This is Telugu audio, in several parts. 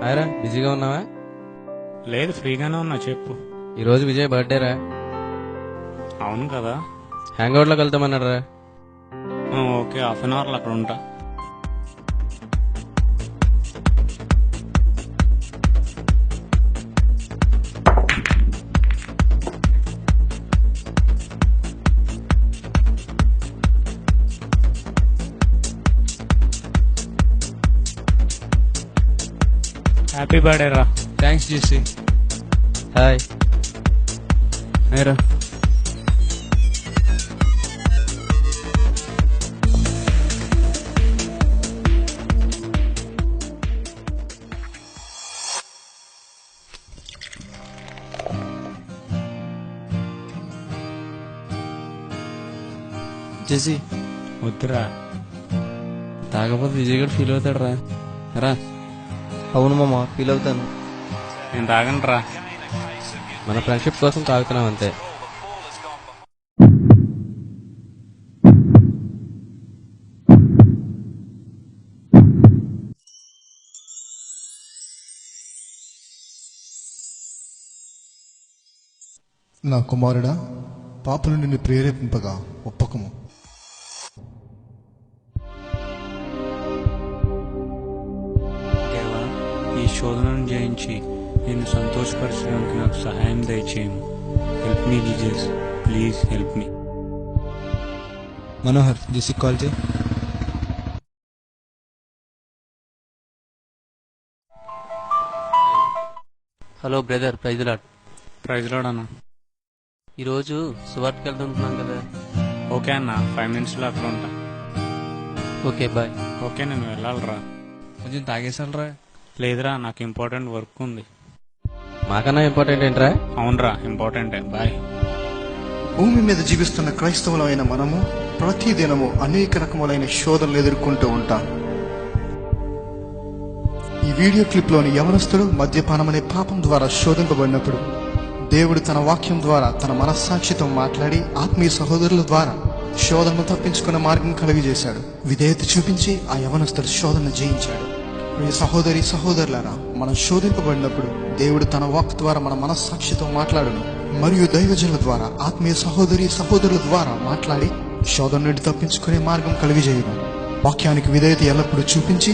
హాయ్ రా, బిజీగా ఉన్నావా? లేదు, ఫ్రీగానే ఉన్నా. చెప్పు. ఈరోజు విజయ్ బర్త్డే రా. అవును కదా. హ్యాంగ్ అవుట్లోకి వెళ్తామన్నాడు రా. ఓకే, హాఫ్ అన్ అవర్లో అక్కడ ఉంటా. హ్యాపీ బర్త్డే రా. థ్యాంక్స్ జేసీ. హాయ్. హాయ్ రా. జేసీ వద్దురా. తాగకపోతే విజయ్ గడు ఫీల్ అవుతాడు రా. రా. అవును మామ, ఫీల్ అవుతాను. నేను తాగను రా. మన ఫ్రెండ్షిప్ కోసం తాగుతున్నాం అంతే. నా కుమారుడా, పాపను నిన్ను ప్రేరేపింపగా ఒప్పకము. దేవా, ఈ శోధనను జయించి నేను సంతోషపరచడానికి నాకు సహాయం దయచేయము. Help me Jesus, please help me. Manohar, జేసీ కాల్ చేయి. Hello brother, praise Lord. Praise Lord అన్న. ఈరోజు సువార్తకి వెళ్తున్నాం కదా. ఓకే అన్న, 5 minutesలో అక్కడ ఉంటా. Okay, bye. ఓకే, నేను వెళ్ళాలిరా. కొంచెం తాగేసాలరా. లేదురా, నాకు ఇంపార్టెంట్ వర్క్ ఉంది. మాకన్నా ఇంపార్టెంట్ ఏంట్రా? అవునరా, ఇంపార్టెంటే. బాయ్. భూమి మీద జీవిస్తున్న క్రైస్తవులమైన మనము ప్రతి దినము అనేక రకములైన శోధనలు ఎదుర్కొంటూ ఉంటాం. ఈ వీడియో క్లిప్లోని యవనస్తుడు మద్యపానం అనే పాపం ద్వారా శోధింపబడినప్పుడు దేవుడు తన వాక్యం ద్వారా తన మనస్సాక్షితో మాట్లాడి ఆత్మీయ సహోదరుల ద్వారా శోధనను తప్పించుకున్న మార్గం కలుగజేశాడు. విధేయత చూపించి ఆ యవనస్తుడు శోధనను జయించాడు. ప్రియ సహోదరి సహోదరులారా, మనం శోధింపబడినప్పుడు దేవుడు తన వాక్ ద్వారా మన మనస్సాక్షితో మాట్లాడును మరియు దైవజనుల ద్వారా ఆత్మీయ సహోదరి సహోదరుల ద్వారా మాట్లాడి శోధన నుండి తప్పించుకునే మార్గం కలుగజేయును. వాక్యానికి విధేయత ఎల్లప్పుడూ చూపించి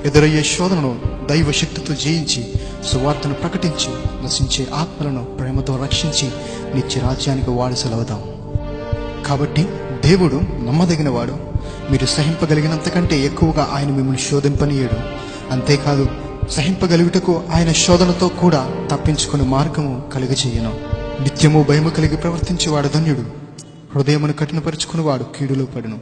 ఎదురయ్యే శోధనను దైవ శక్తితో జయించి సువార్తను ప్రకటించి నశించే ఆత్మలను ప్రేమతో రక్షించి నిత్య రాజ్యానికి వారసులవుదాం. కాబట్టి దేవుడు నమ్మదగినవాడు. మీరు సహింపగలిగినంతకంటే ఎక్కువగా ఆయన మిమ్మల్ని శోధింపనీయడు. అంతేకాదు, సహింపగలుగుటకు ఆయన శోధనతో కూడా తప్పించుకునే మార్గము కలుగజేయను. నిత్యము భయము కలిగి ప్రవర్తించేవాడు ధన్యుడు. హృదయమును కఠినపరుచుకునేవాడు కీడులో పడును.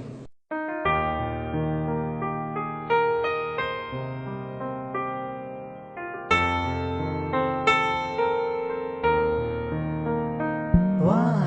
Why